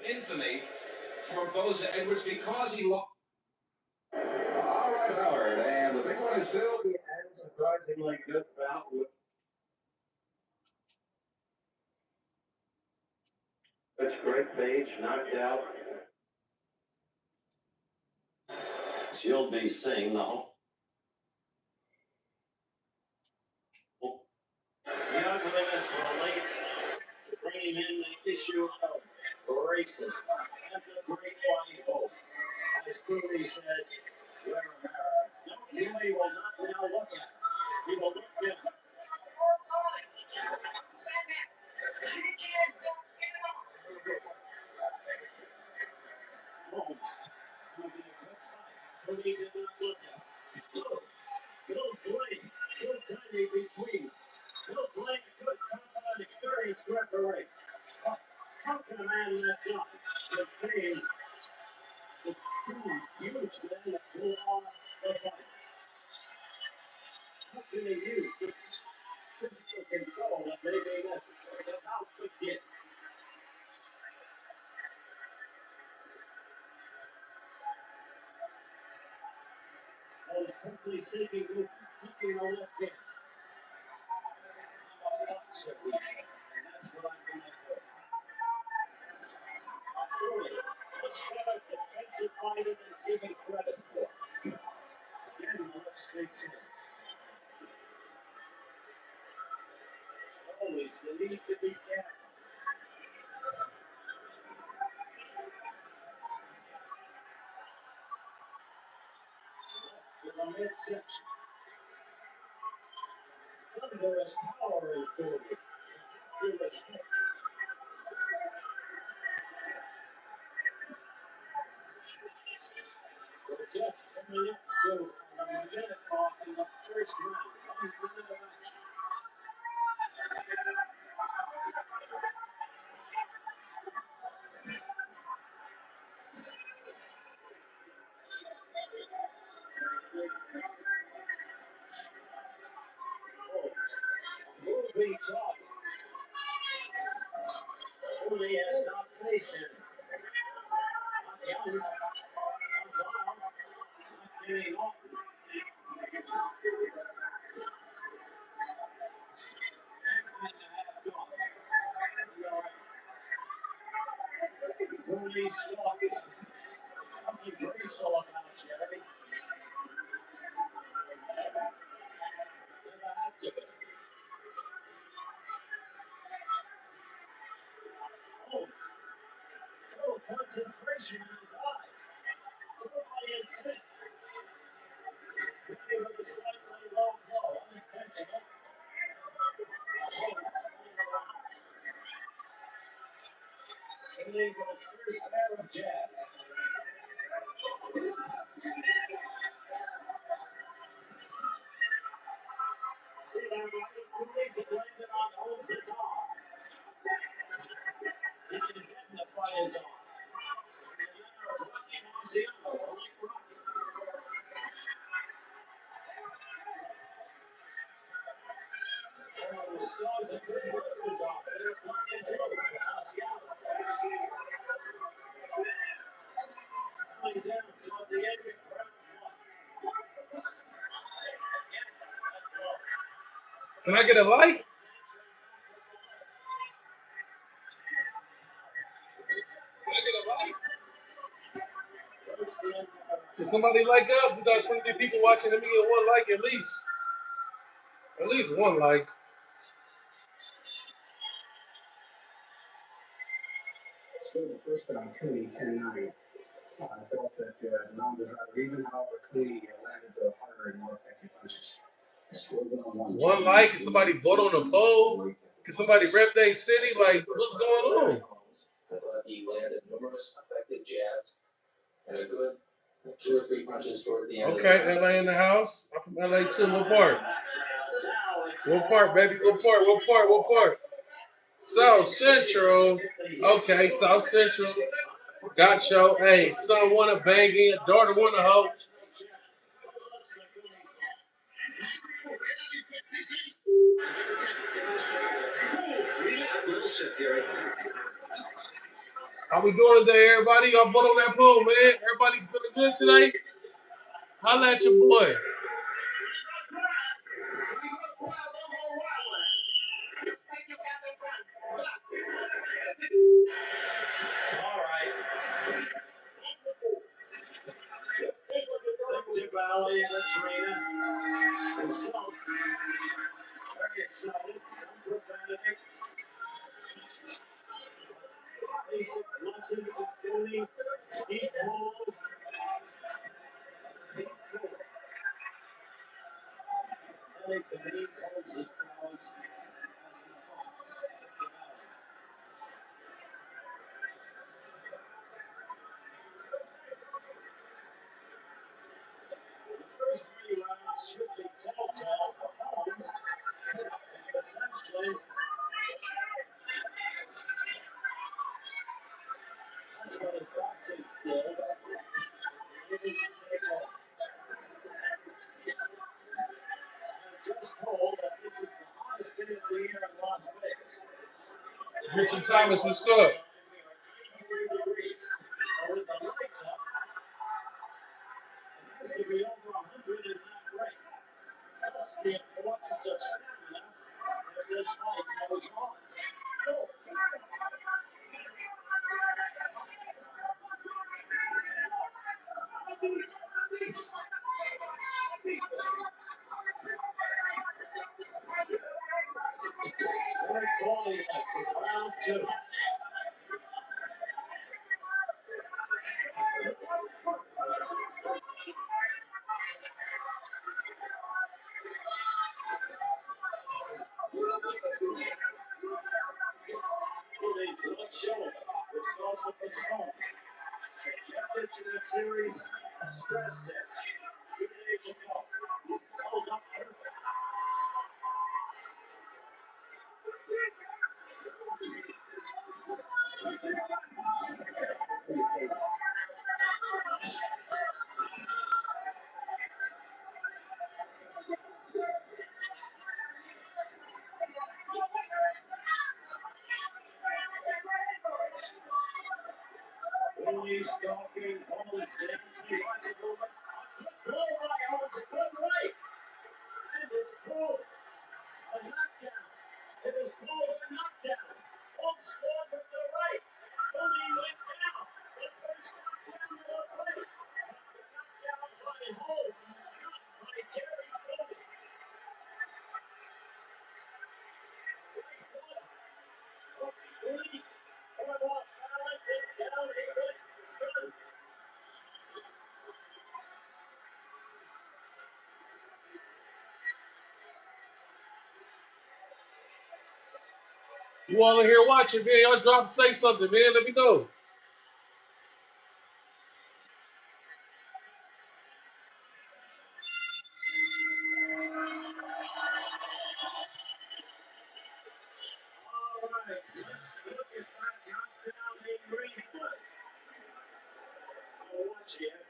infamy for Boza Edwards because he lost. All right, Howard, and the big one is still the surprisingly good bout with that's great Page knocked out. She'll be seeing the whole. The ugliness relates to bringing in the issue of racism and the great white hope. As Cooley said, we're Americans. No, Huey will not now look at it. He will look different. Holmes. Cooley did not look at it. Bill's lane, so tiny between. Bill's lane, a good, confident, experienced referee. How can a man that size contain the two huge men that pull on the fight? How can he use the physical control that may be necessary without the gift? Holmes quickly seeking movement, keeping the left hand. I'm a boxer, he says, and that's what I'm going to do. Truly, much better defensive minded than given credit for. Again, the left sneaks in. Always the need to be careful. To the midsection. Thunderous power in Cooley. You respect it. We're just coming up to a minute off in the first round. 1 minute of action. Holmes. Moving target. Cooley has not faced him. Not young. Not long. Not getting off. Cooley's stalking. Nothing graceful about Jerry. Never had to be. Holmes. Total concentration in his eyes. Totally intent. Maybe with a slightly low blow. Unintentional. Holmes spinning around. Hitting with his first pair of jabs. See that right? Cooley's landed on Holmes' arm. He can identify his arm. The manner of Rocky Marciano, or like Rocky. Oh, Stars a good work of his arm. They're playing his own. Marciano. Coming down toward the end of round one. Can I get a like? Can I get a like? Can somebody like up? We got 20 people watching. Let me get one like at least. At least one like. Still the first round, Cooley 10-9. I felt that the numbers are even, however, Cooley landed the harder and more effective punches. One like? Can somebody vote on the poll? Can somebody rep their city? Like, what's going on? He landed numerous effective jabs and a good 2 or 3 punches towards the end. Okay, LA in the house. I'm from LA too. What part? What part, baby? What part? What part? What part? South Central. Okay, South Central. Gotcha. Hey, son wanna bang in, daughter wanna hoe. How we doing today, everybody? Y'all vote on that poll, man. Everybody feeling good today? Holla at your boy. All right. Victor Valley and Katrina. Himself. Very excited. Some profanity. Basic lessons of doing. Deep hold. Deep hold. I think the main holds his prowess as an opponent. The first 3 rounds should be telltale for Holmes. Essentially, that's what his boxing skills able to take on. Just told that this is the hottest day of the year in Las Vegas. Richard Thomas, what's up? With the lights up, it has to be over 100 and not great. Thus, the importance of stamina if this fight goes on. Very quality for round 2. He's not showing, which goes with his phone. Subjected to a series stress test 2 days ago. Held up perfect. Only stalking, Holmes dancing, rising over. Good by Holmes, a good right. And it's pulled. A knockdown. It is pulled a knockdown. Holmes scored with the right. Only went down. The first knockdown of the fight. The knockdown by Holmes, not by Jerry Cody. Right foot. Three. One off balance and down he went. Stunned. You all in here watching, man? Y'all drop say something, man. Let me know. All right. Let's look at that knockdown in replay. Now watch here.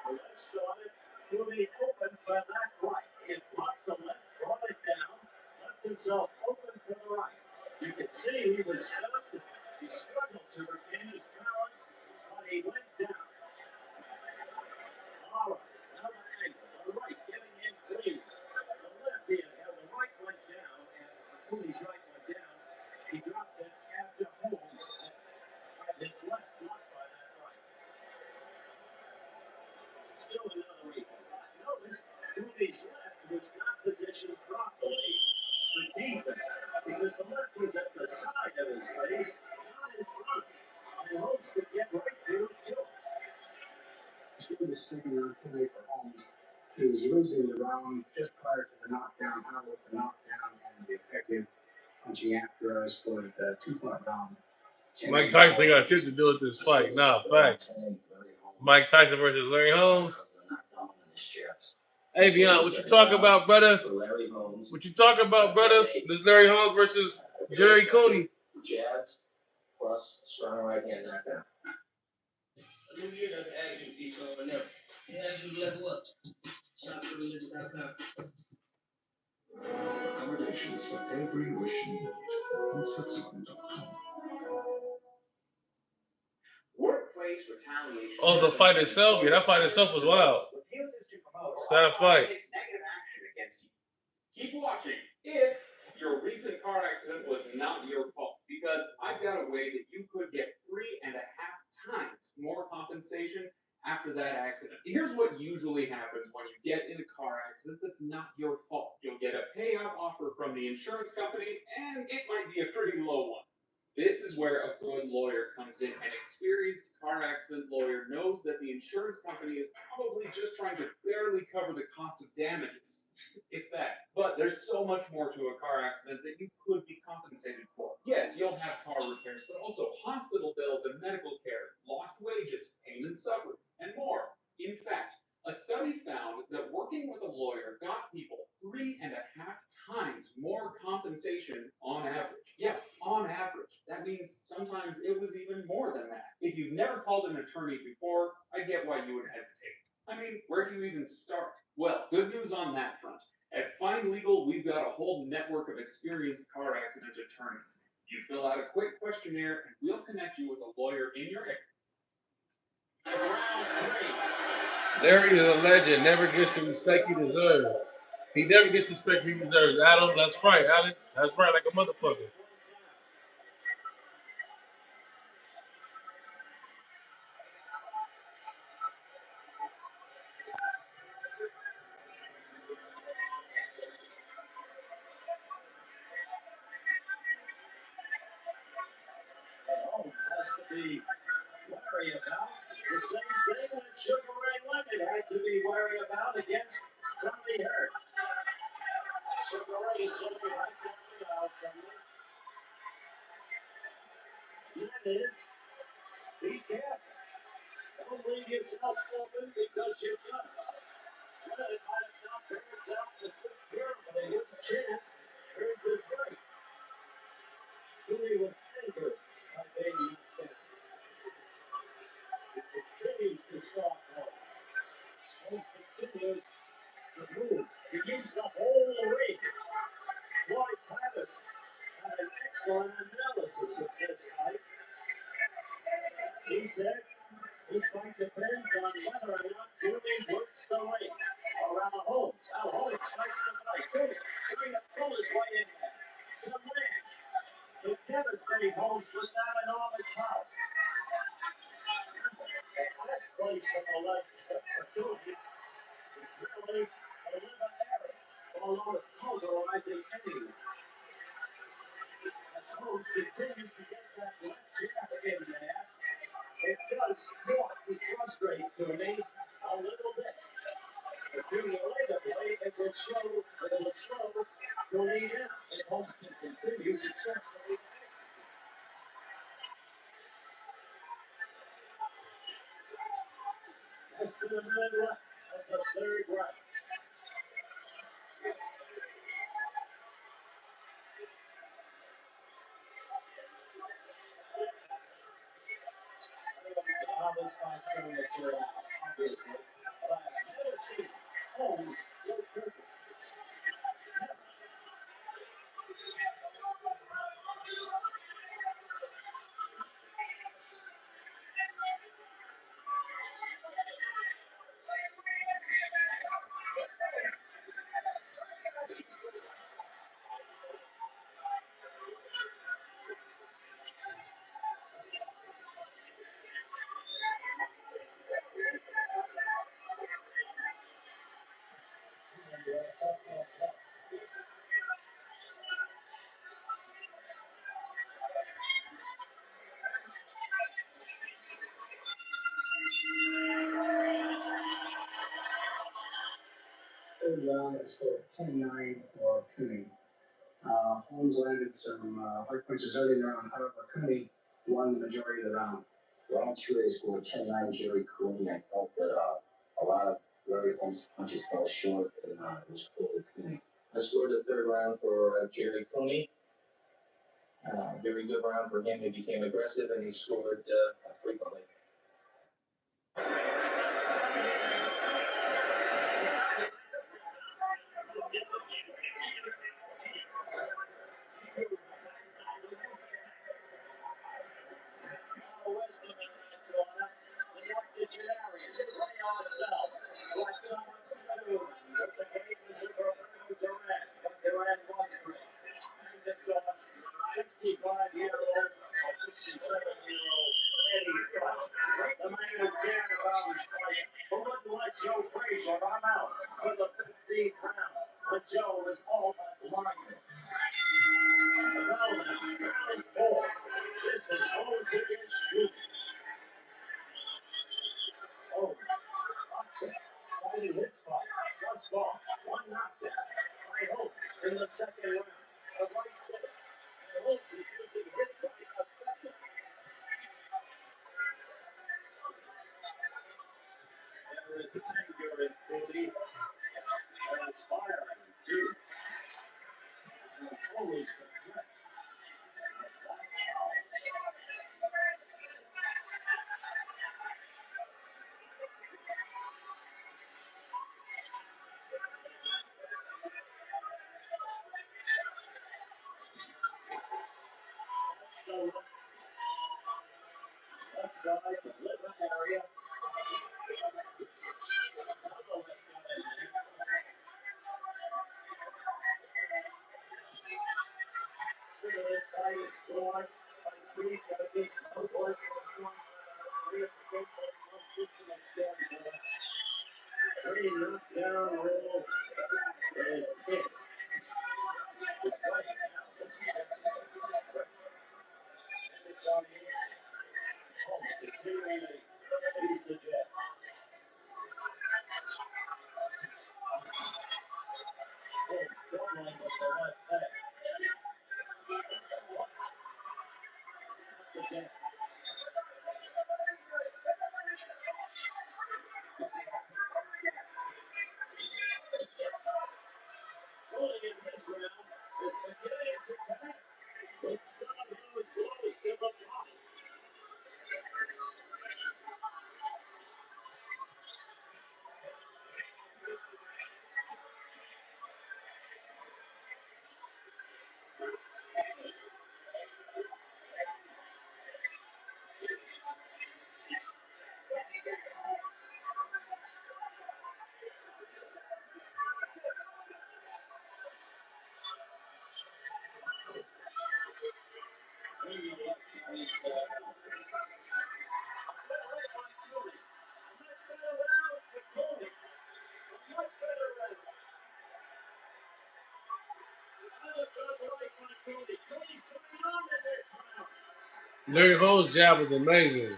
The left started moving open for that right. It blocked the left, brought it down, left himself open for the right. You can see he was stunned. He struggled to regain his balance, but he went down. All right, another angle. The right getting in clean. The left here, the right went down, and Cooley's right went down. He dropped it after Holmes had his left blocked by that right. Still another equal. Notice Cooley's left was not positioned properly for defense because the left was at the side of his face, not in front. And Holmes could get right through it too. In the second round tonight for Holmes, he was losing the round just prior to the knockdown. How with the knockdown and the effective punching after us for the 2-point round. Mike Tyson ain't got shit to do with this fight. Nah, fact. Mike Tyson versus Larry Holmes. Hey, Beyond, what you talk about, brother? What you talk about, brother? This Larry Holmes versus Jerry Cooney. Jabs plus strong right hand knockdown. A new year doesn't ask you to be slow enough. It asks you to level up. ShopForReligion.com. Accommodations for every wish you need on Switzerland.com. race retaliation. Oh, the fight itself? Yeah, that fight itself was wild. Refuses to promote or Sad fight. takes negative action against you. Keep watching if your recent car accident was not your fault, because I've got a way that you could get 3.5 times more compensation after that accident. Here's what usually happens when you get in a car accident that's not your fault. You'll get a payout offer from the insurance company, and it might be a pretty low one. This is where a good lawyer comes in. An experienced car accident lawyer knows that the insurance company is probably just trying to barely cover the cost of damages, if that. But there's so much more to a car accident that you could be compensated for. Yes, you'll have car repairs, but also hospital bills and medical care, lost wages, pain and suffering, and more. In fact, a study found that working with a lawyer got people 3.5 times more compensation on average. Yeah, on average. That means sometimes it was even more than that. If you've never called an attorney before, I get why you would hesitate. I mean, where do you even start? Well, good news on that front. At Fine Legal, we've got a whole network of experienced car accident attorneys. You fill out a quick questionnaire, and we'll connect you with a lawyer in your area. Larry is a legend. Never gets the respect he deserves. He never gets the respect he deserves. Adam, that's right, Adam. That's right, like a motherfucker. Holmes has to be wary about the same thing that Sugar Ray Leonard had to be wary about against Tommy Hurt. Sugar Ray said you have to be out from me. That is, be careful. Don't leave yourself open because you're done. Leonard might have knocked Burns out in the sixth round, but a good chance. Burns is right. Cooley was angered by being knocked down. He continues to stalk home. Holmes continues to move. He used the whole ring. Floyd Patterson had an excellent analysis of this fight. He said this fight depends on whether or not Cooley works the ring around Holmes. Now Holmes fights the fight. Cooley trying to pull his way in there to land. To devastate Holmes with that enormous power. The last place from the left for Cooley is really a liver area, although it's pulverizing anyone. As Holmes continues to get that left jab in there, it does thwart and frustrate Cooley a little bit. But cumulatively, it would slow Cooley down. If Holmes can continue successfully. Less than a minute left of the third round. How this fight's going to turn out, obviously. But I've never seen Holmes so purposeful. Third round is scored 10-9 for Cooney. Holmes landed some hard punches early in the round. However, Cooney won the majority of the round. Round two, they scored 10-9 Jerry Cooney. I felt that a lot of Larry Holmes' punches fell short, and it was Cooley Cooney. I scored the third round for Jerry Cooney. Very good round for him. He became aggressive and he scored frequently. always the threat. That's the left side, the liver area. Another left gun in there. Look at this guy is scoring by three judges. No voice in this one. Three escape, one system of scoring. Three knockdown rule is it. It's right now. This is it's on the air. Holmes continuing to use the jet. Holmes struggling with the left leg. The jet. Holding in this round is beginning to connect with some of those close to the body. Larry Holmes' jab was amazing.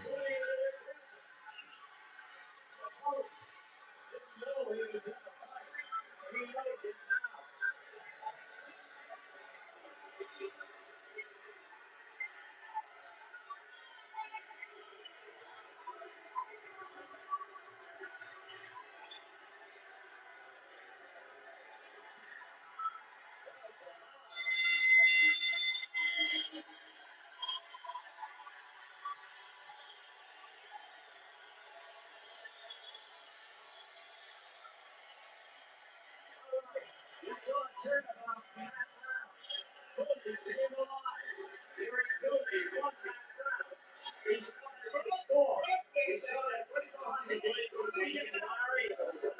We saw a turnabout in that round. Cody came alive. Gary Cody won that round. He started with a score. He started possibly beating Larry. And then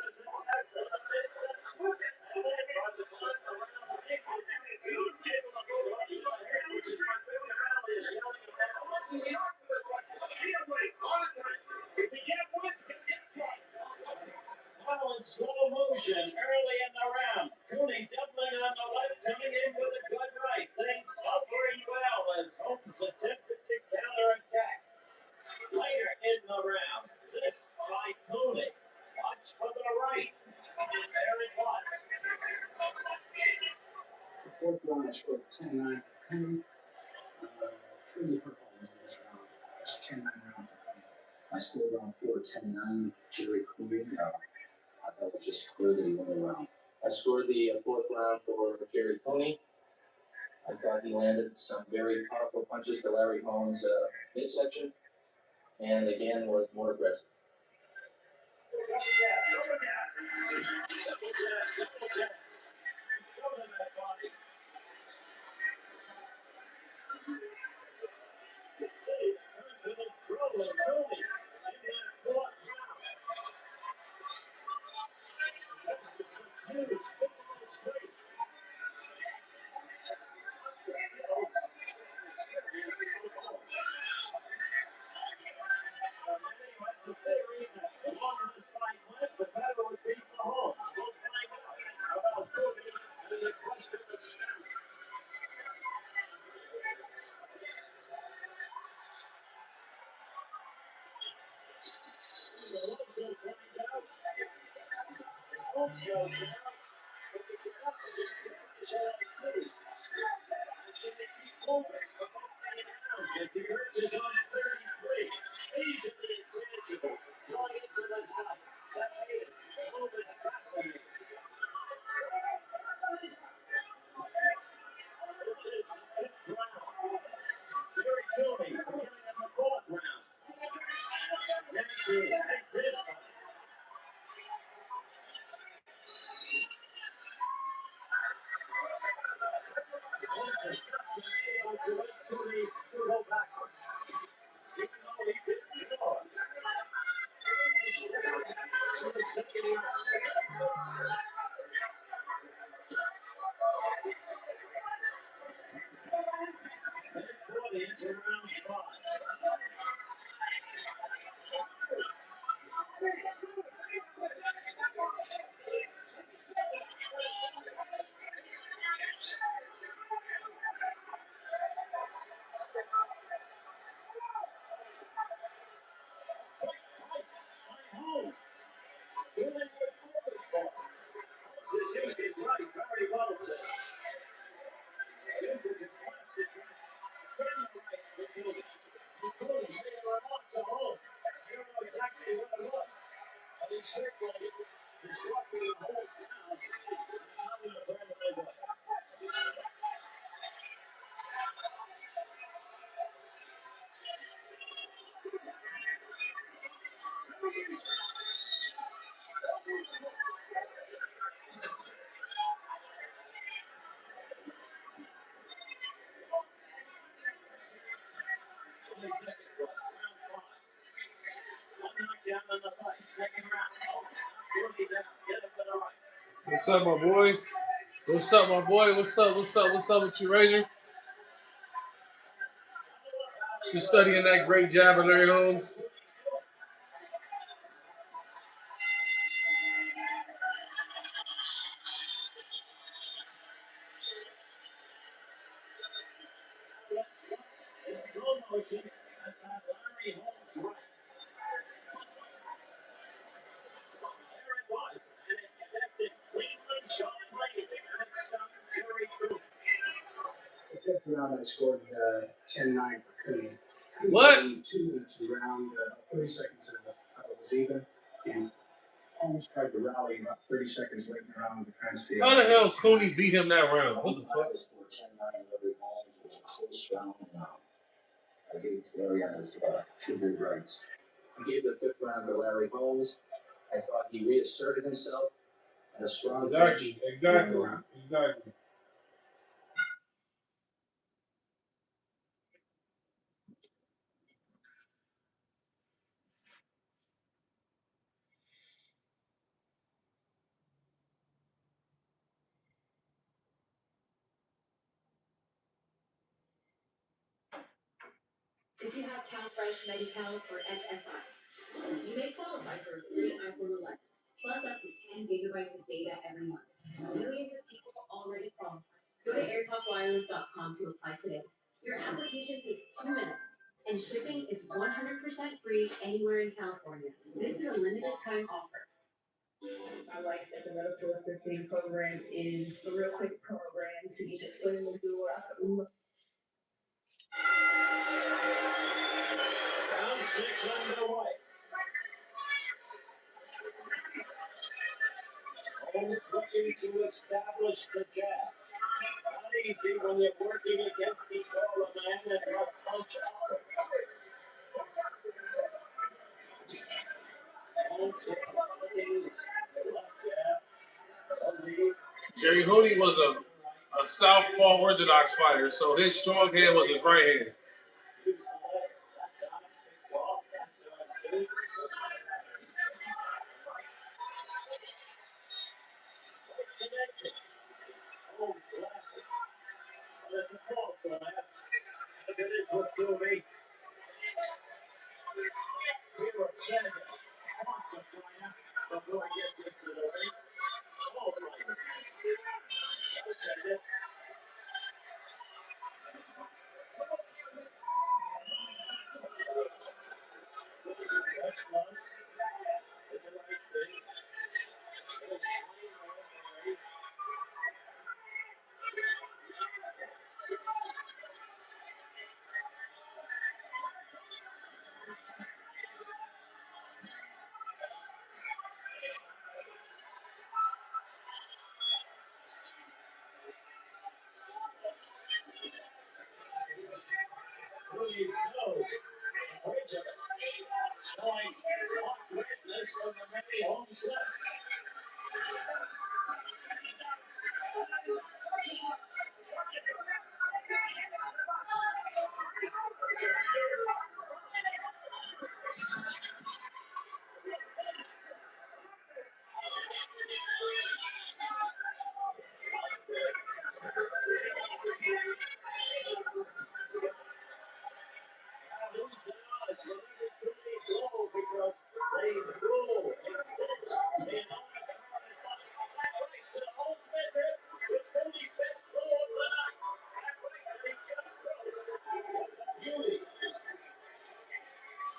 by the time the round ended, he was able to go right ahead, which is what Billy Riley is telling him now. Listen, the argument was, if you get one, you get one. Now in slow motion, early in the round, Cooney doubling on the left, coming in with a good right. Things operating well as Holmes attempted to counterattack. Later in the round, this by Cooney. Watch for the right. There it was. The fourth round, I scored 10-9 for Penny. Truly hurtful in this round. It's 10-9 round for Penny. I scored round 4, 10-9, Jerry Queen. I thought it was just clear that he won the round. I scored the fourth round for Jerry Coney. I thought he landed some very powerful punches to Larry Holmes' midsection, and again was more aggressive. What's up, my boy? What's up, my boy? What's up? What's up? What's up with you, Razor? You studying that great job of Larry Holmes? The fifth round, I scored 10-9 for Cooney. What? 2 minutes around, 30 seconds of it was even, and Holmes tried to rally about 30 seconds late in the round to try and stay. How the hell Cooney beat him that round? What the fuck? 10-9 Larry Holmes was a close round against Larry on his two big rights. He gave the fifth round to Larry Holmes. I thought he reasserted himself and a strong Exactly. finish. Exactly. If you have CalFresh, Medi-Cal, or SSI, you may qualify for a free iPhone 11, plus up to 10 gigabytes of data every month. Millions of people already qualify. Go to airtalkwireless.com to apply today. Your application takes 2 minutes, and shipping is 100% free anywhere in California. This is a limited time offer. I like that the medical assisting program is a real quick program to get your foot in the door. Round 6 underway. Holmes looking to establish the jab. Not easy when you're working against the taller man and must punch out. Holmes looking left jab. Jerry Hooney was a southpaw orthodox fighter, so his strong hand was his right hand.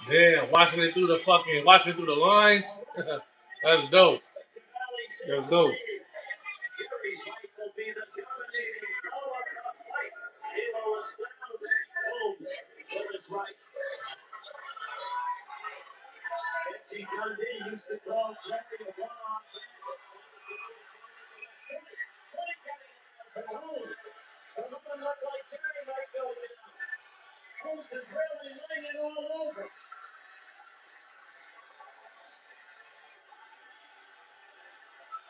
Damn, watching it through the lines. That's dope. That's dope. Jerry's fight will be the dominating blow of the fight. He will astound Holmes with his right. Betsy Dundee used to call Jerry a one-off Holmes. Doesn't look like Jerry might go down. Holmes is really laying it all over.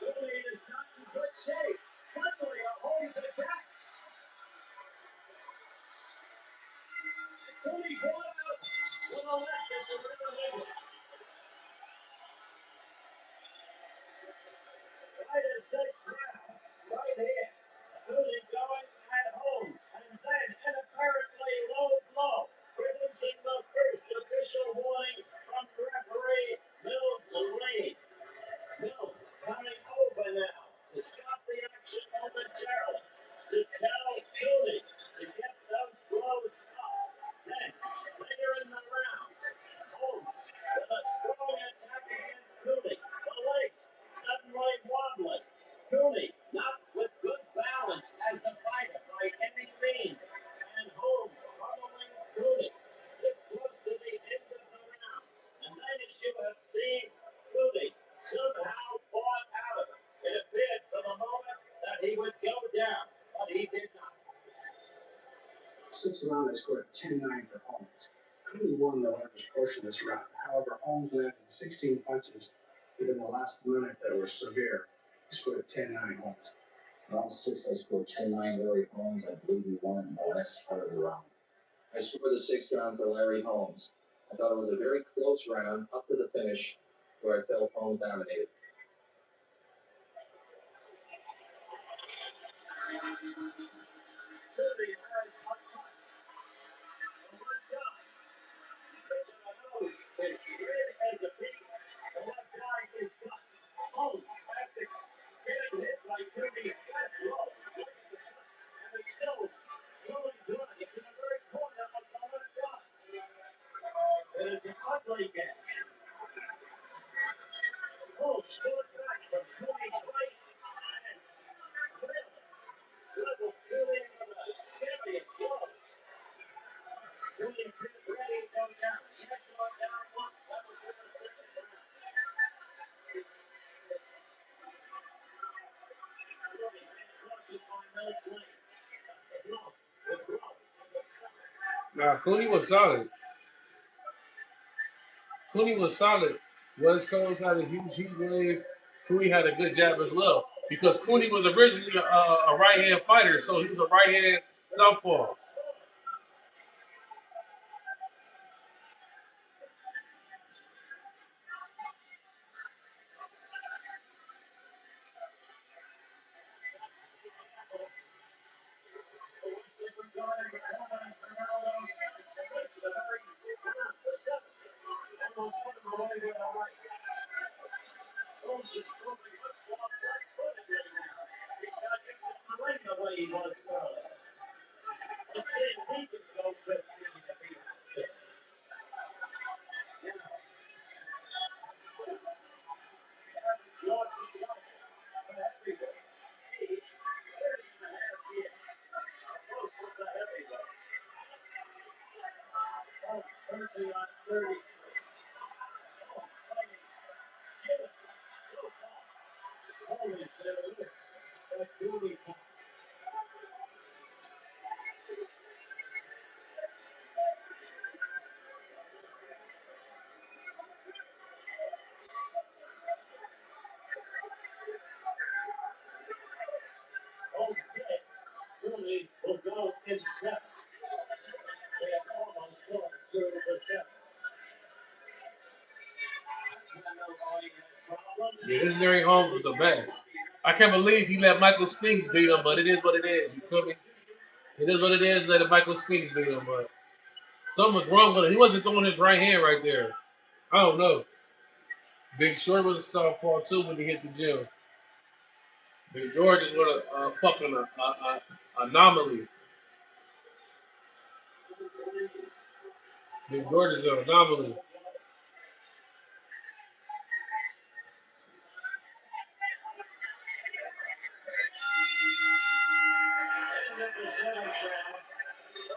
Billy is not in good shape. Suddenly, a Holmes attack. Tony brought out with a left as the river level. Right as sixth round. Right here. Tony going at Holmes. And then an apparently low blow. Producing the first official warning from referee Mills Lee. Mills coming over now to stop the action momentarily. To tell Tony to get those blows up. Then, later in the round, Holmes with a strong attack against Cooney. The legs suddenly wobbling. Cooney not with good balance as a fighter by any means. And Holmes pummeling Cooney. This close to the end of the round. And then as you have seen, Cooney somehow fought out of it. It appeared for the moment that he would go down, but he did not. Sixth round, I scored 10-9 for Holmes. Cooney won the largest portion of this round. However, Holmes landed 16 punches within the last minute that were severe. He scored 10-9 Holmes. Round 6, I scored 10-9 Larry Holmes. I believe he won in the last part of the round. I scored the 6th round for Larry Holmes. I thought it was a very close round up to the finish where I felt Holmes dominated. Cooney has a cut. The left eye. Pitch on the nose. It's red as a beet. The left eye is cut. Holmes, after getting hit by Cooney's left low, and it's still flowing blood. It's in the very corner of the left eye. It is an ugly gash. Holmes stood back from Cooney's right and really leveled Cooney with a serious blow. Cooney couldn't ready to go down. He has gone down once. That was in the second round. Cooney handcrushed by Mills Lane. The blow was low. Nah, Cooney was solid. Cooney was solid. West Coast had a huge heat wave. Cooney had a good jab as well because Cooney was originally a right-hand fighter, so he was a right-hand southpaw. Cooney will go in seven. They have almost gone through the seventh. Yeah, this Larry Holmes was the best. I can't believe he let Michael Spinks beat him, but it is what it is. You feel me? It is what it is. Let Michael Spinks beat him, but something was wrong with him. He wasn't throwing his right hand right there. I don't know. Big Short was a southpaw too when he hit the gym. Big George is with a fucking anomaly. Big Jordan's an anomaly. End of the seventh round.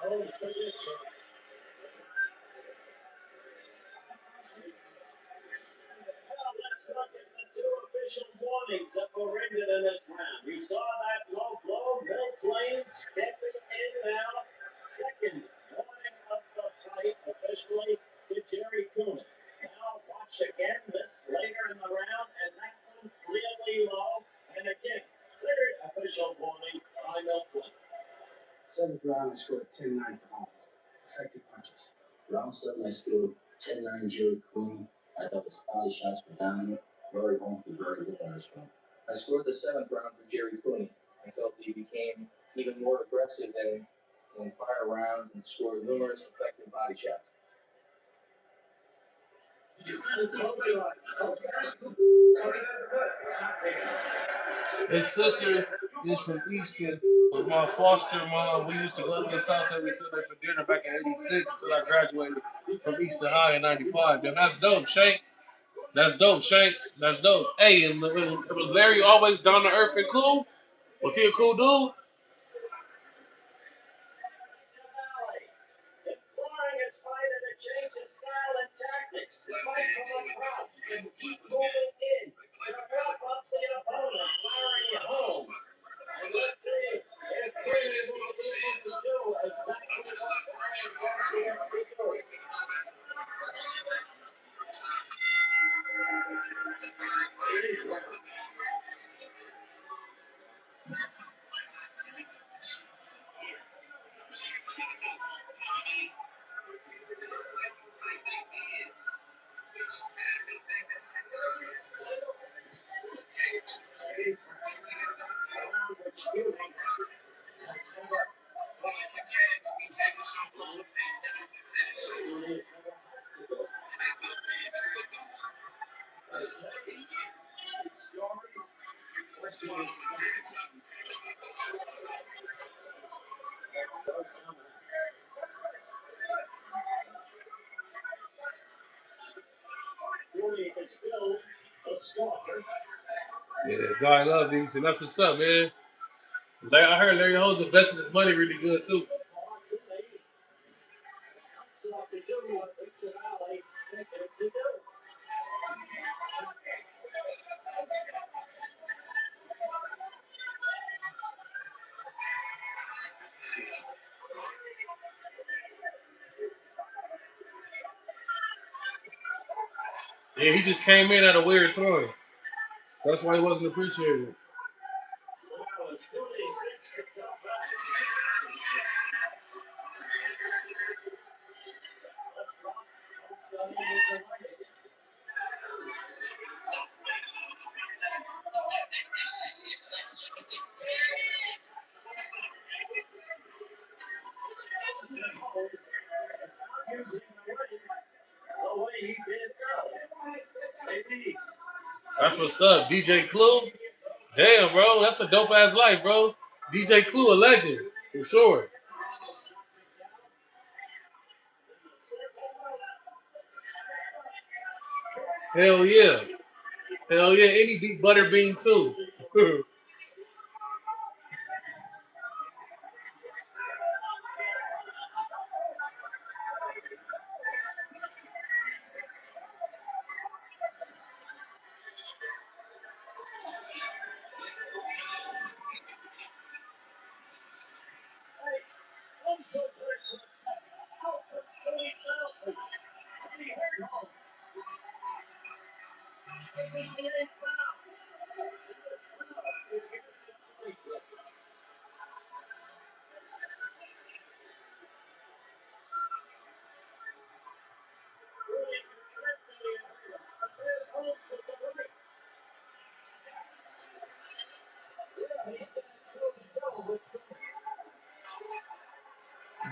Holmes prediction. Well, let's look at the two official warnings that were rendered in this round. You saw that low blow, Bill Flame stepping in now. Second warning of the fight officially to Jerry Cooney. Now watch again this later in the round, and that one clearly low. And again, third official warning by Bill Flame. Seventh round, I scored 10-9 for Holmes. Effective punches. Round 7, I scored 10-9 Jerry Cooney. I thought his body shots were dominant. Rory Holmes was very good on this round. I scored the 7th round for Jerry Cooney. I felt he became even more aggressive in prior rounds and scored numerous effective body shots. His sister is from Easton. With my foster mom, we used to go to his house every Sunday for dinner back in '86 until I graduated from Easton High in '95. Then that's dope, Shank. That's dope, Shank. That's dope. Hey, and was Larry always down to earth and cool? Was he a cool dude? Imploring his fighter to change his style and tactics, to fight from the crouch and keep moving in, to wrap up the opponent, Larry Holmes. And let's see if Cooney will be able to do exactly what Larry wants him to do. Cooney is still a star. Yeah, God love Easton. That's what's up, man. I heard Larry Holmes invested his money really good too. Yeah, he just came in at a weird time. That's why he wasn't appreciated. That's what's up, DJ Clue. Damn, bro, that's a dope ass life, bro. DJ Clue, a legend for sure. Hell yeah, hell yeah. Any beat Butterbean too.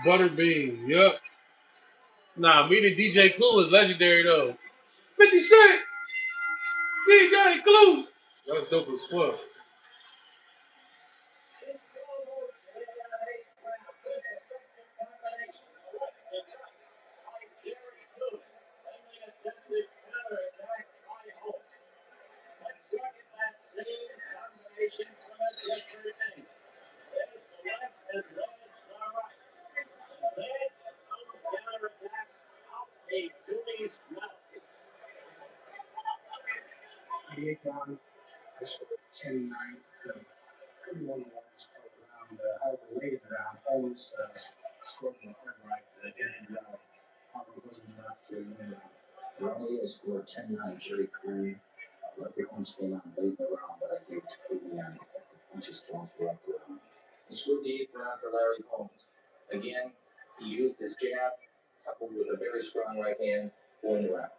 Butterbean, yep. Nah, meeting DJ Clue is legendary though. 50 Cent, DJ Clue. That's dope as fuck. 38 down. I scored 10-9. Pretty one of the longest part around. However, late in the round, HOLMES scored in the hard right. And however, it wasn't enough to win the round. Normally I scored 10-9 Jerry Cooney. Let the punch came out late in the round, but I gave it to Cooney on effective punches thrown throughout the round. This would be the eighth round for Larry Holmes. Again, he used his jab, coupled with a very strong right hand, to win the round.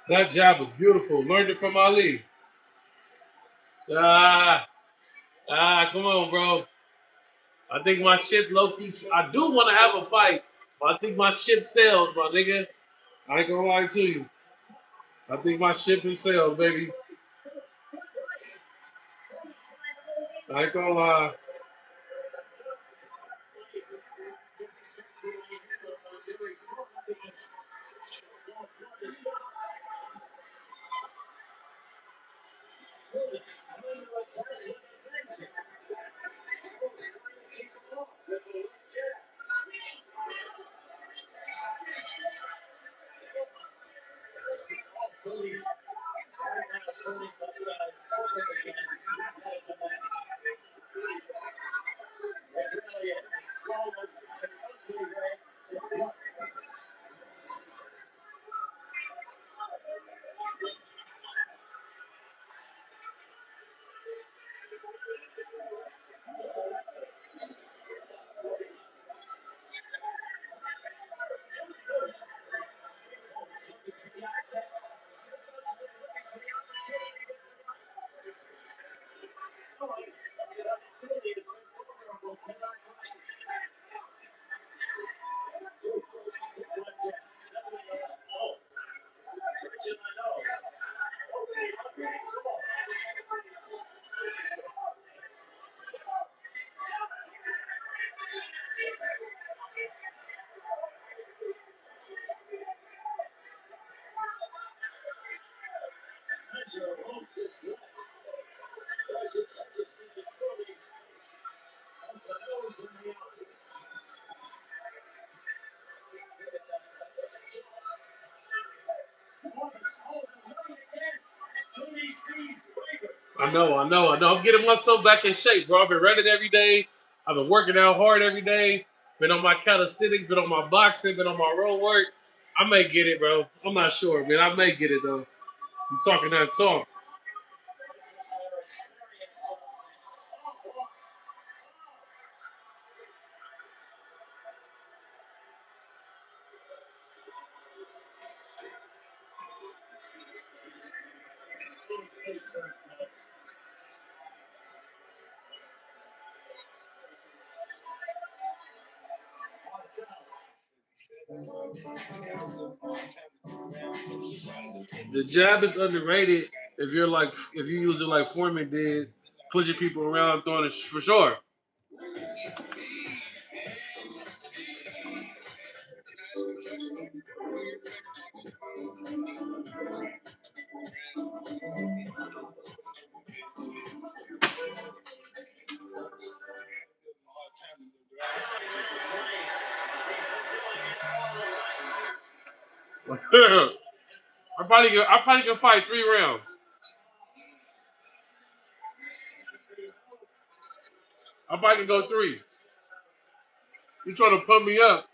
That jab was beautiful. Learned it from Ali. Come on, bro. I think my ship low-key, I do want to have a fight, but I think my ship sailed, my nigga. I ain't gonna lie to you. I think my ship has sailed, baby. I ain't gonna lie. I know. I'm getting myself back in shape, bro. I've been running every day. I've been working out hard every day. Been on my calisthenics, been on my boxing, been on my road work. I may get it, bro. I'm not sure, man. I may get it, though. You talking that talk. The jab is underrated if you use it like Foreman did, pushing people around, throwing it for sure. I probably can fight 3 rounds. I probably can go 3. You trying to pump me up?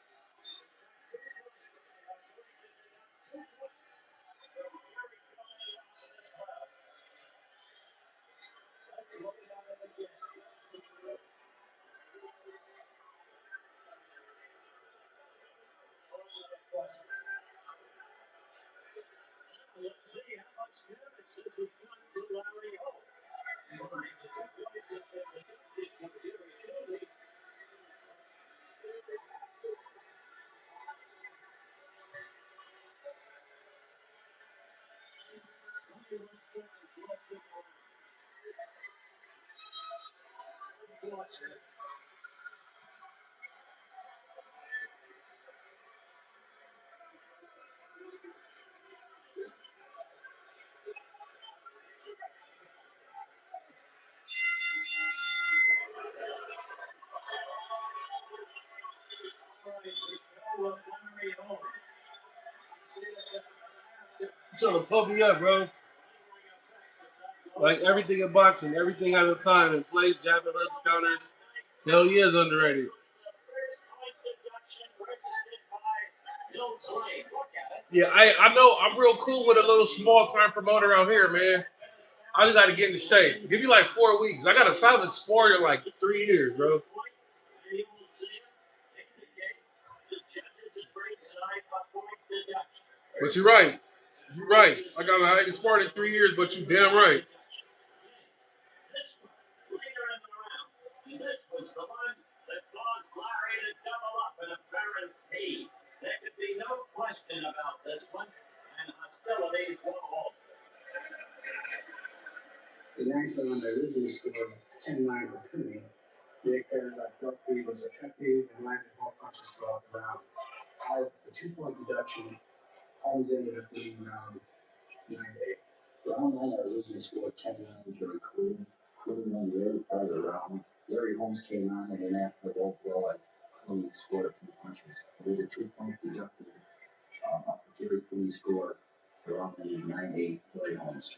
You trying to pump me up, bro. Like everything in boxing, everything at a time. And plays, jabbing, hooks, counters. Hell yeah, is underrated. Yeah, I know I'm real cool with a little small time promoter out here, man. I just gotta get into shape. Give me like 4 weeks. I got a solid sport in like 3 years, bro. But you're right. You're right. I can sport in 3 years, but you damn right. This was the one that caused Larry to double up in apparent pain. There could be no question about this one, and hostilities were over. The ninth round, I originally scored 10-9 for Cooney. Nick I felt he was effective and landed more punches throughout the round. The 2-point deduction, Holmes ended up being 9-8. Round 9, I originally scored 10-9 Jerry Cooney. Cooney won the early part of the round. Larry Holmes came on, and then after the low blow, Cooney scored a few punches. With a 2-point deduction, Jerry Cooney scored the round ended 9-8 Larry Holmes.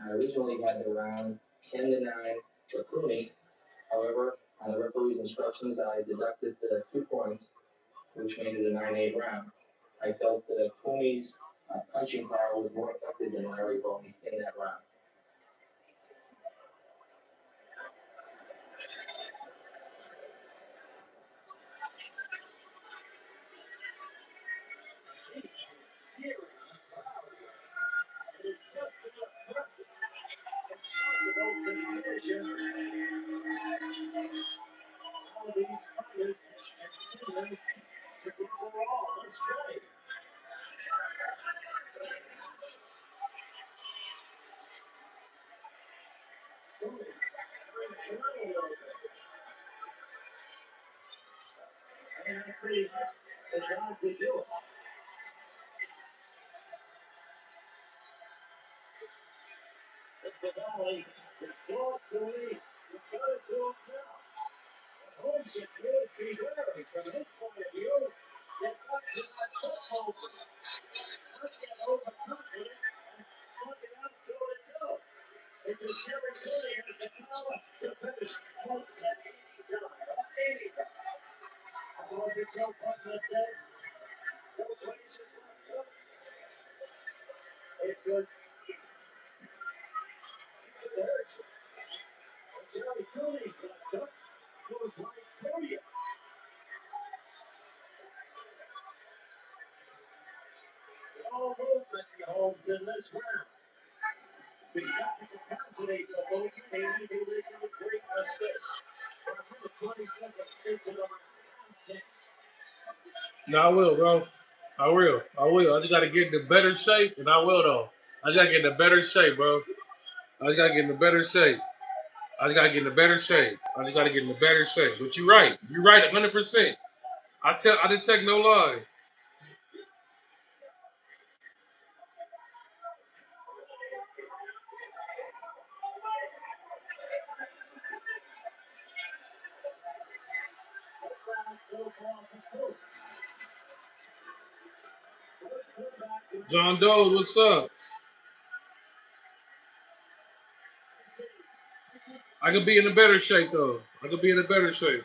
I originally had the round 10-9 for Cooney. However, on the referee's instructions, I deducted the 2 points, which made it a 9-8 round. I felt that Cooney's punching power was more effective than Larry Holmes in that round. Holmes appears to be wary from his point of view. That much of that football must get overconfident and slug it out toe-to-toe. Because Jerry Cooney has the power to finish Holmes at any time. What was it Joe Butler said? Joe places left hook. It could hurt you. Jerry Cooney's left hook goes right through you. No movement in Holmes in this round. He's got the capacity for movement. He may be making a great mistake. For 20 seconds into the round. No, I will, bro. I will. I just gotta get into better shape, and I will though. I just gotta get into better shape, bro. I just gotta get into better shape. I just gotta get into better shape. I just gotta get into better shape. But you're right. You're right 100%. I detect no lie. John Doe, what's up? I could be in a better shape though. I could be in a better shape.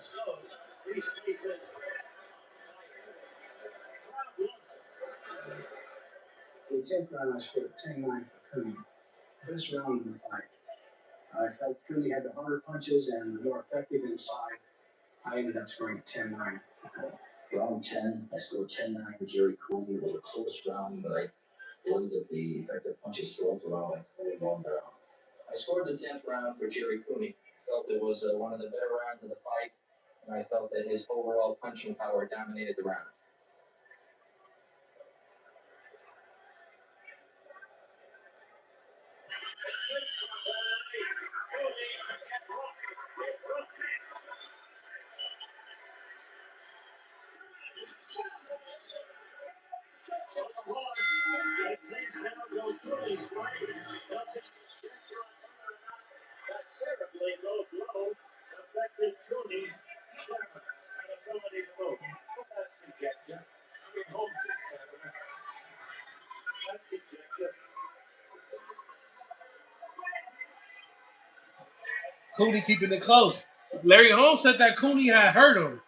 Holmes knows he stays in. Crowd loves it. In the 10th round, I scored 10-9 for Cooney. Best round in the fight. I felt Cooney had the harder punches and the more effective inside. I ended up scoring 10-9. Round 10, I scored 10-9 for Jerry Cooley. It was a close round, but I believe that the effective punches thrown around like 41 round. I scored the 10th round for Jerry Cooney. Felt it was one of the better rounds of the fight, and I felt that his overall punching power dominated the round. Terribly low blow affected Cooney's stamina and ability to move. Well, that's conjecture. I mean, Holmes' stamina. That's conjecture. Cooney keeping it close. Larry Holmes said that Cooney had hurt him.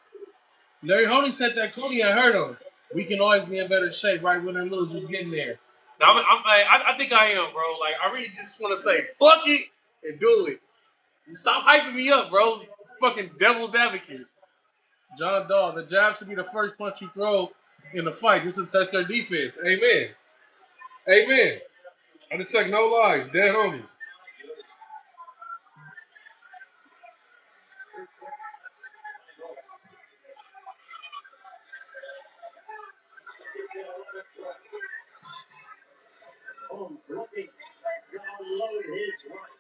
We can always be in better shape, right? Win or lose, just getting there. Now, I think I am, bro. Like, I really just want to say, fuck it and do it. You stop hyping me up, bro. Fucking devil's advocate. John Dahl, the jab should be the first punch you throw in the fight. This is test their defense. Amen. Amen. I detect no lies. Dead homies. Holmes looking to unload his right,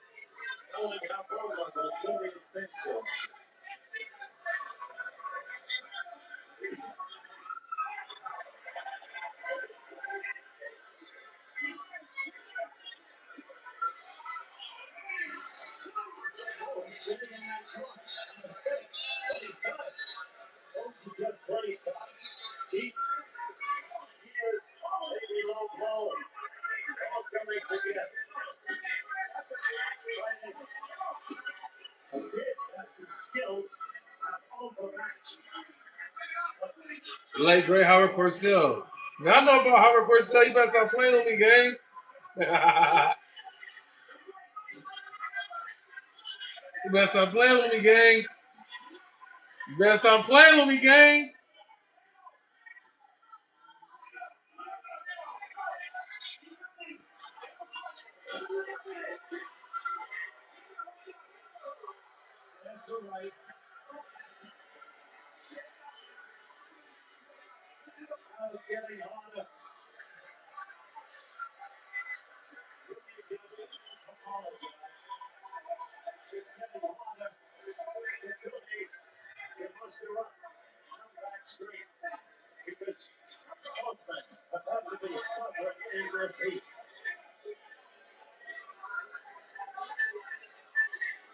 knowing how vulnerable Cooney's been to him. Holmes sitting in that slump. A mistake, but he's done it. Holmes is just playing tough. Deep years, maybe low blow, all coming together. A kid has the skills are overmatched. Late great Howard Purcell. Now I know about Howard Purcell. You better stop playing with me, gang. You better stop playing with me, gang. You better stop playing with me, gang. That's all right. Now it's getting harder. It's getting harder. It must erupt. Come back straight. Because Holtzman about to be suffering in this heat.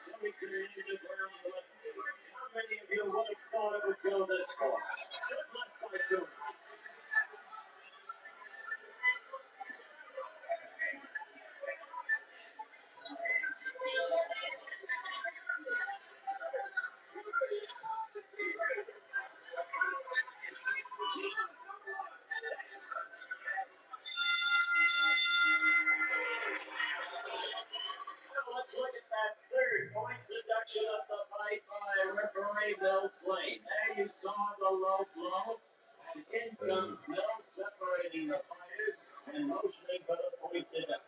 Coming to the end of round 11. How many of you would have thought it would go this far? Good luck by doing. Let's look at that third point deduction of the fight by referee Bill Flame. There you saw the low blow, and in comes Bill separating the fighters and motioning for the point deduction.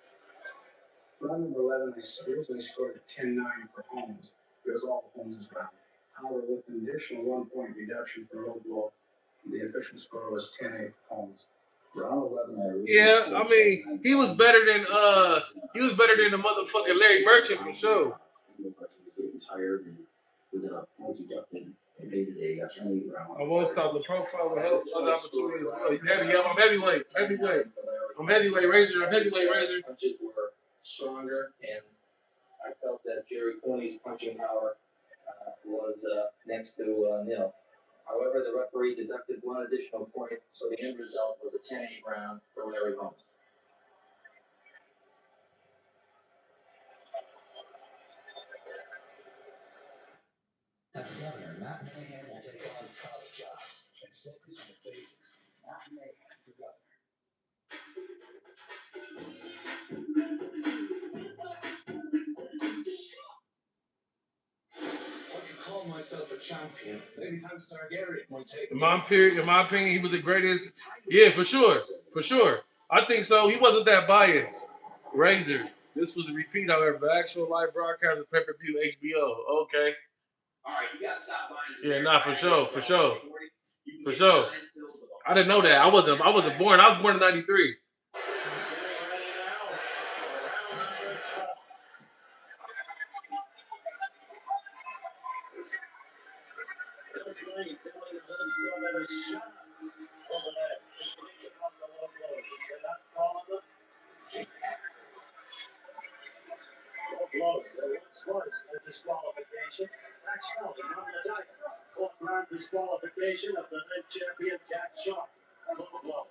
Round number 11, I originally scored 10-9 for Holmes. It was all Holmes' round. However, with an additional 1-point reduction for low blow, the official score was 10-8 for Holmes. Round 11, I really Yeah, I mean, he was better than the motherfucking Larry Merchant for sure. He looked like he was getting tired and with a point deducted and made it a 10-8 round. I won't stop. The profile will help other opportunities as well. You heavy, I'm heavyweight. I'm heavyweight razor. Punches were stronger, and I felt that Jerry Cooney's punching power was next to nil. However, the referee deducted one additional point, so the end result was a 10-8 round for Larry Holmes. As a governor, Matt Mayhem will take on tough jobs and focus on the basics. Matt Mayhem for governor. I could call myself a champion. Maybe Hans Targaryen might take In my opinion, he was the greatest. Yeah, for sure. For sure. I think so. He wasn't that biased. Razor. This was a repeat, however. The actual live broadcast of pay-per-view HBO. Okay. All right, you gotta stop buying. Yeah, nah, for sure. For sure. For sure. I didn't know that. I wasn't born. I was born in 93. Disqualification. Max Shelton on the diet. Fourth round disqualification of the then champion Jack Sharp. Low blow.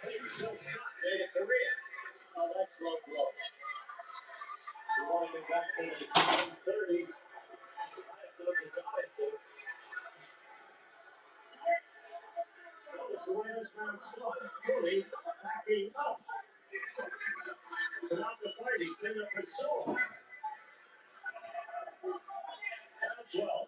Hey, Phil Scott made a career. Oh, that's low blow. You want to go back to the 1930s? I have no desire to. Notice the way this round started. Cooley backing up. Throughout the fight, he's been a pursuer. Now 12.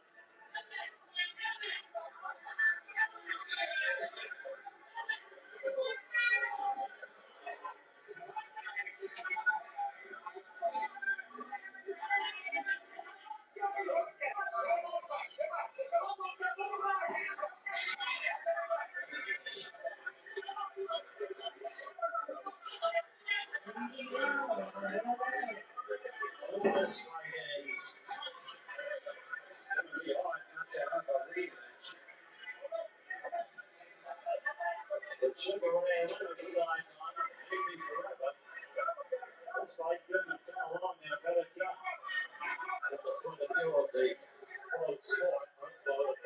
This fight ends. It's going to be hard not to have a rematch. The Sugar Ray Leonard sideline, maybe forever. This fight couldn't have done along in a better job. From the point of view of the world sport, unquote.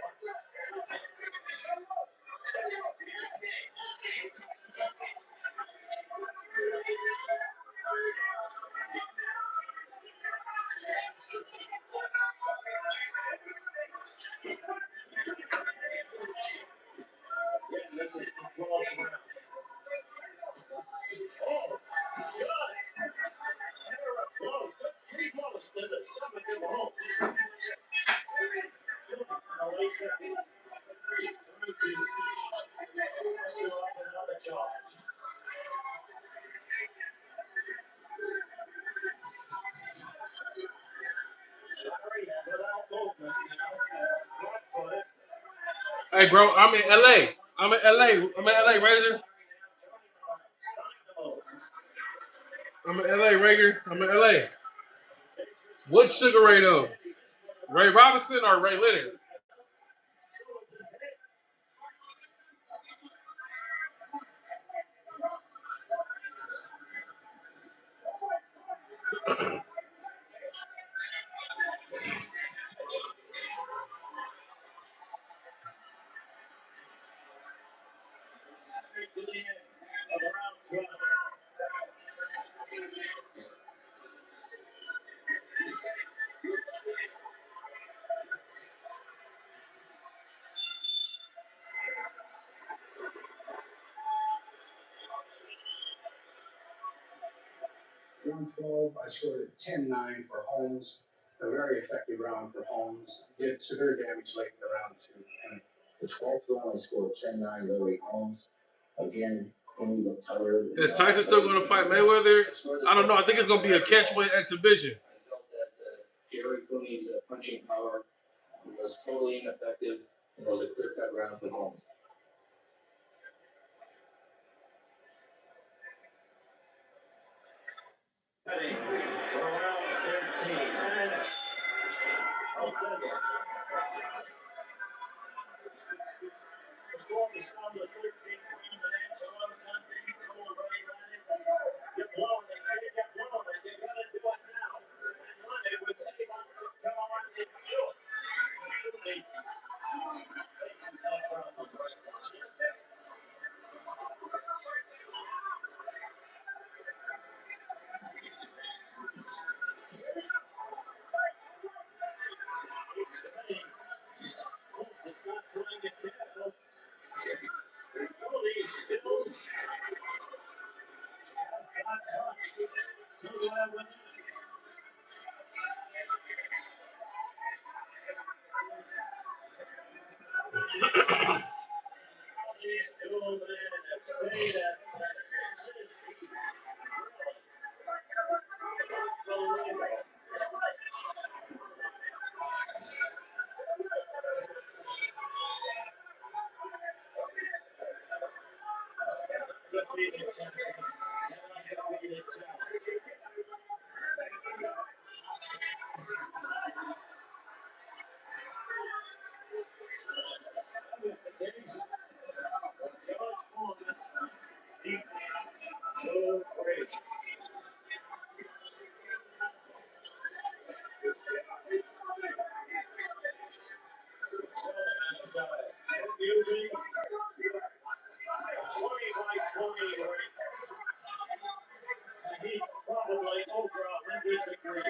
Again, this is the 12th round. Oh, God! Pair of blows, but 3 blows to the stomach of Holmes. In the late seconds, he's trying to muster up another charge. Larry without movement now. Flat-footed. Hey, bro, I'm in LA. I'm in LA, Razor. I'm in LA, Rager. I'm in LA. What Sugar Ray though? Ray Robinson or Ray Leonard? To the end of round 12. Round 12, I scored a 10-9 for Holmes. A very effective round for Holmes. Did severe damage late in the round too. And The 12th round, I scored 10-9 Larry Holmes. Again, Queen looked tired. Is Tyson still going to fight Mayweather? I don't know. I think it's going to be a catchweight exhibition. I felt that Jerry Cooney's punching power was totally ineffective and was a clear-cut round for Holmes. Heading for round 13. And I'll tell you. Before we start the 13th round, the names are on country. Already running. You're blowing it. You're blowing it. You gotta do it now. And Leonard was able to come on and do it. Truly, faces that problem right now. These two men have stayed at probably over 100 degrees.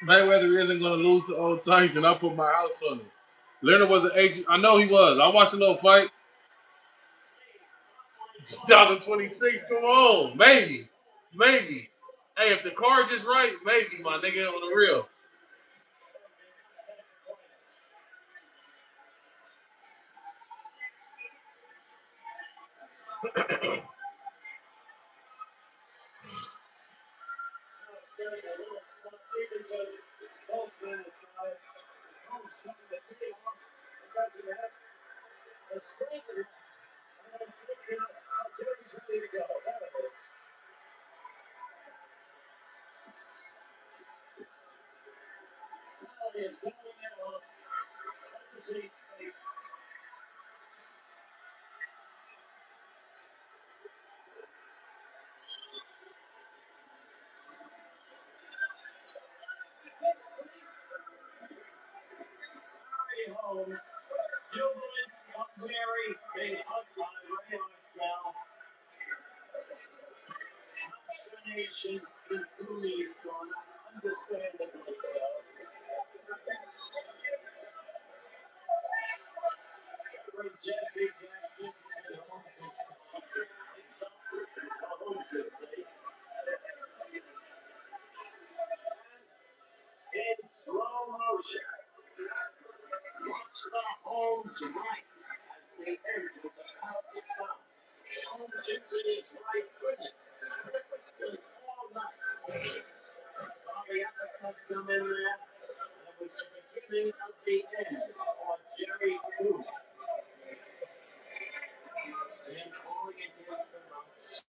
Mayweather isn't going to lose to old Tyson. I put my house on it. Leonard was an H. I know he was. I watched a little fight. 2026. Come on, maybe. Hey, if the card is right, maybe my nigga on the real. Holmes, jubilant, Mary, being hugged by Ray Arcel. Consternation in Cooley's corner, understandably so. Jesse Jackson and Holmes' sake. In slow motion, watch the Holmes right as the end was about to come. Holmes using his right foot purposefully all night. Saw the uppercut come in there. That was the beginning of the end for Jerry Cooley. Then calling against the ropes.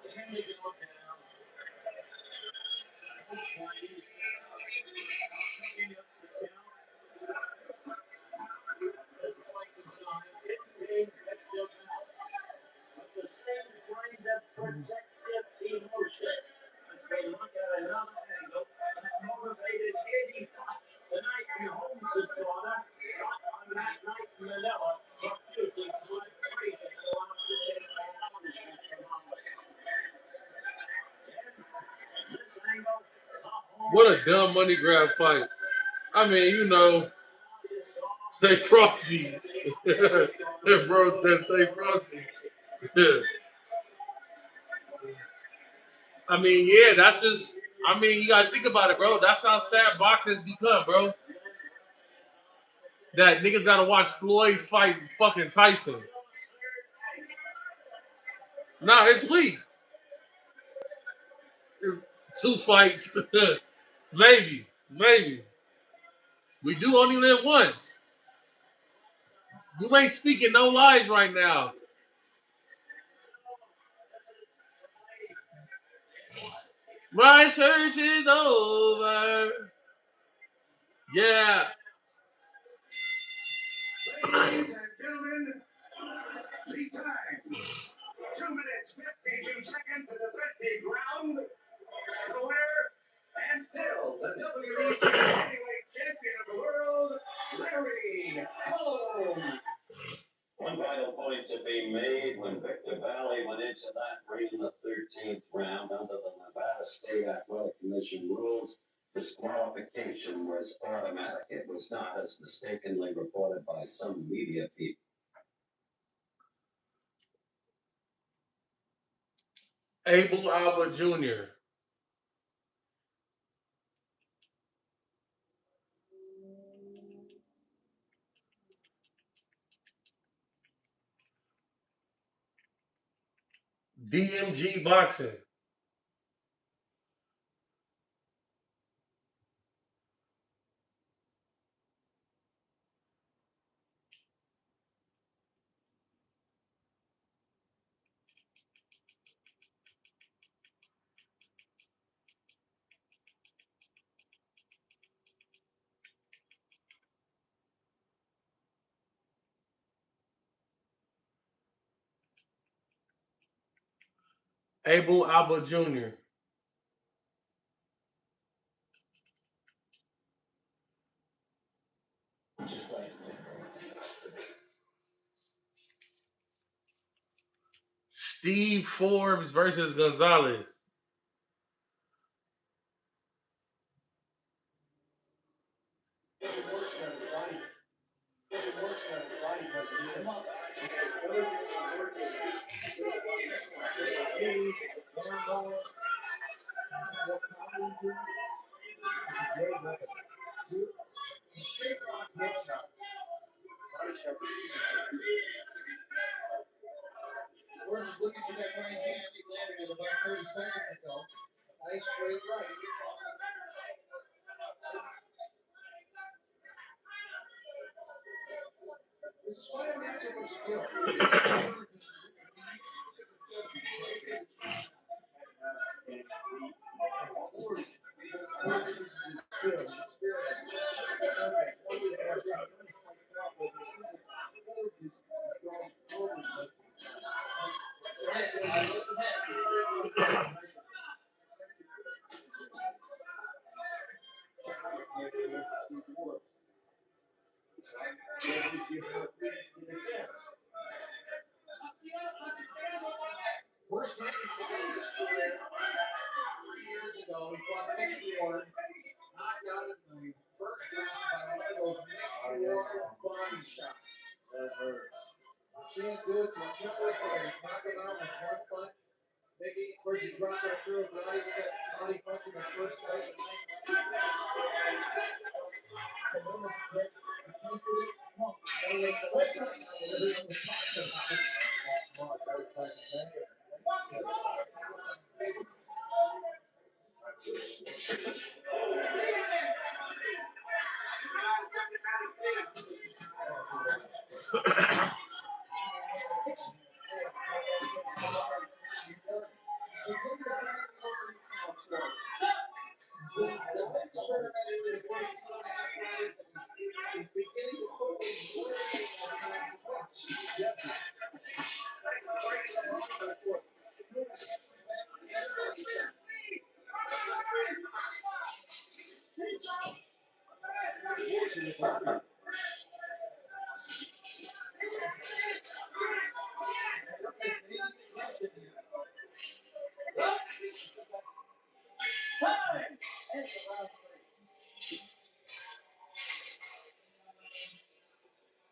Then they go down. Picking up the count. The fighting time, 15 picked him out. With the same kind of protective emotion as they look at another angle that motivated Eddie Fox tonight in Holmes' corner. On that night in Manila, refusing to let crazy go out to take the punishment from Holmes. This angle, What a dumb money grab fight. I mean, you know, stay frosty. Bro said stay frosty. I mean, yeah, that's just, I mean, you got to think about it, bro. That's how sad boxing's become, bro. That niggas got to watch Floyd fight fucking Tyson. Nah, it's weak. It's 2 fights. Maybe. We do only live once. You ain't speaking no lies right now. My search is over. Yeah. Ladies and gentlemen, the time. 2 minutes, 52 seconds to the 50 round. The winner, and still the WBC heavyweight champion of the world, Larry Holmes. One final point to be made when Victor Valley went into that ring in the 13th round under the Nevada State Athletic Commission rules. Disqualification. disqualification was automatic. It was not, as mistakenly reported by some media people. Abel Alba Jr. DMG Boxing. Abel Alba Jr. Steve Forbes versus Gonzalez. We're just looking for that right hand. He landed it about 30 seconds ago. Nice straight right. This is why I'm not so much skill. Worst night in his career. 3 years ago, he fought Nick Ward, knocked out in the first round by one of those Nick Ward body shots. That hurts. I'm seeing good to a couple of players. Knock him out with one punch. Maybe first he dropped that through a body with that body punch in the first fight. And then he tasted it. And he was like, everyone was talking about it. That's smart.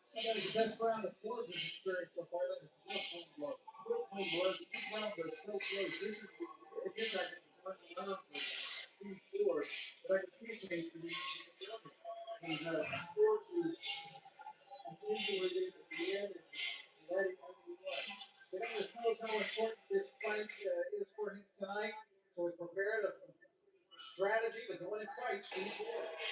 That was like the best round of fours we've experienced so far. That is real home blows. Real home blows. These rounds are so close. This is, I guess I can run around for Steve Forbes, but I can see things to be he's Forbes who insinuated at the end and let him only one. But it just knows how important this fight is for him tonight. So he prepared a strategy to go in and fight Steve Forbes.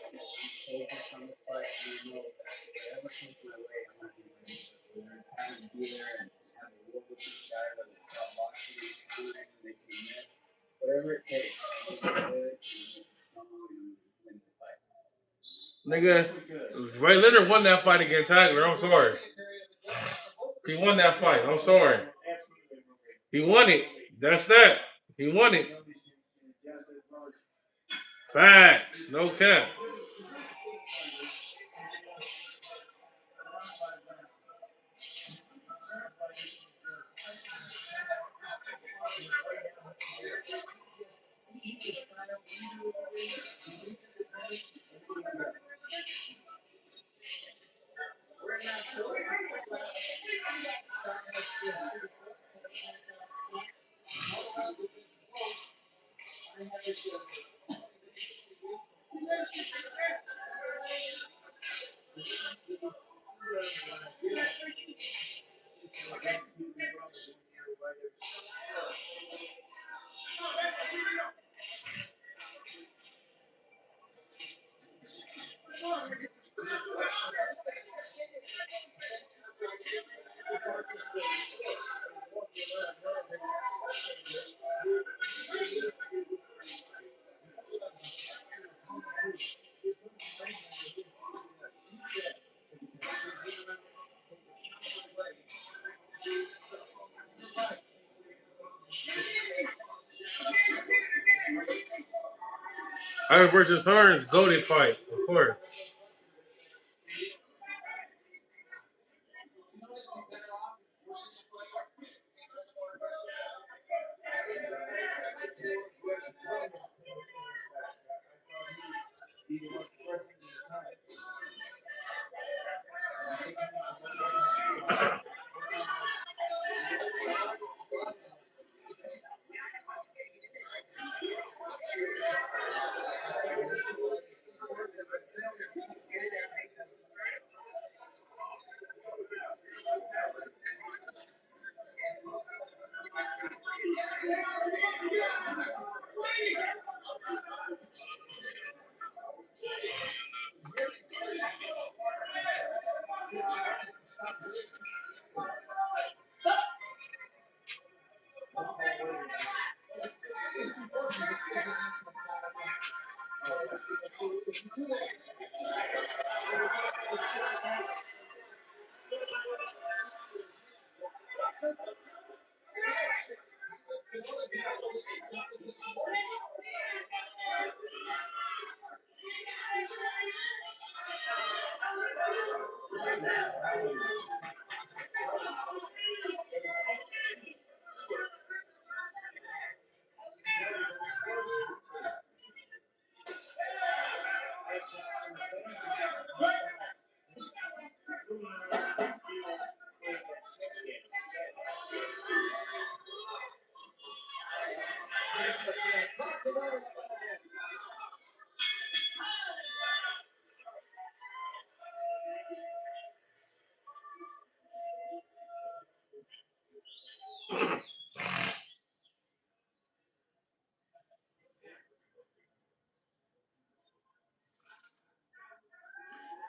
So on the fight, we know that whatever comes my way, I'm not going to be whether it's having to be there and have a war with this guy, whether it's about boxing, countering, making a miss, whatever it takes, I'm going to do it, and strong and win this fight. Nigga, Ray Leonard won that fight against Hagler. I'm sorry. He won that fight. I'm sorry. He won it. That's that. He won it. Facts. No cap. Iron versus Hearns, goalie fight, of course.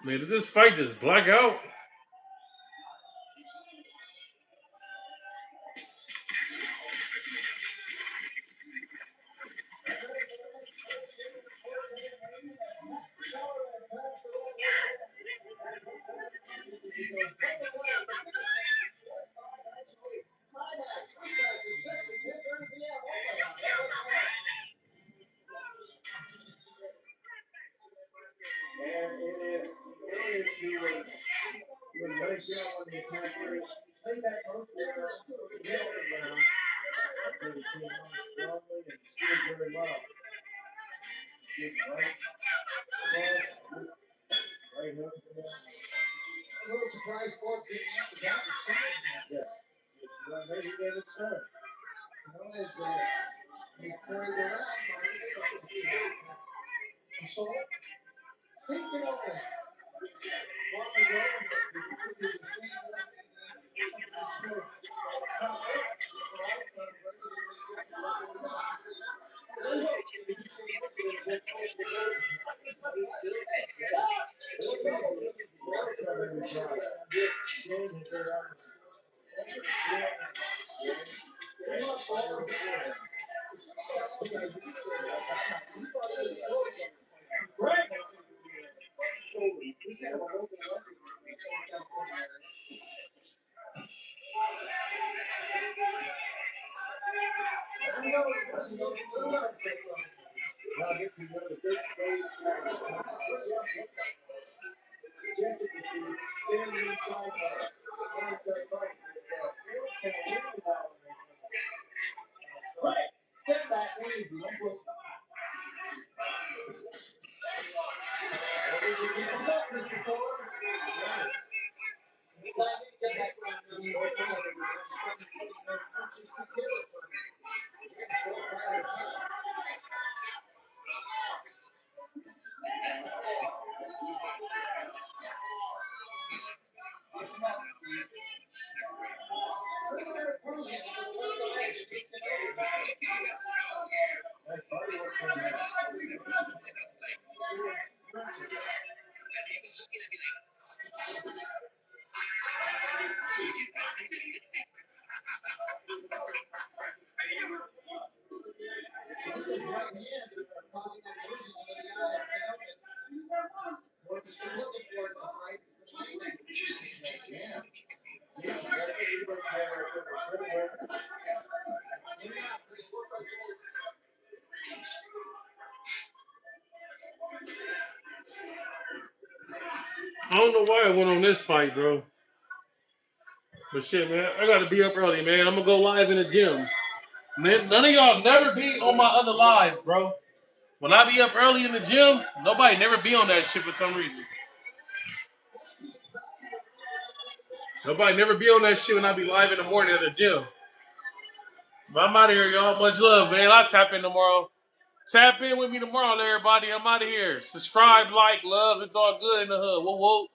Man, did this fight just black out? I don't know why I went on this fight, bro. But shit, man, I gotta be up early, man. I'm gonna go live in the gym. Man, none of y'all never be on my other lives, bro. When I be up early in the gym, nobody never be on that shit for some reason. Nobody never be on that shit when I be live in the morning at the gym. But I'm out of here, y'all. Much love, man. I'll tap in tomorrow. Tap in with me tomorrow, everybody. I'm out of here. Subscribe, like, love. It's all good in the hood. Whoa, whoa.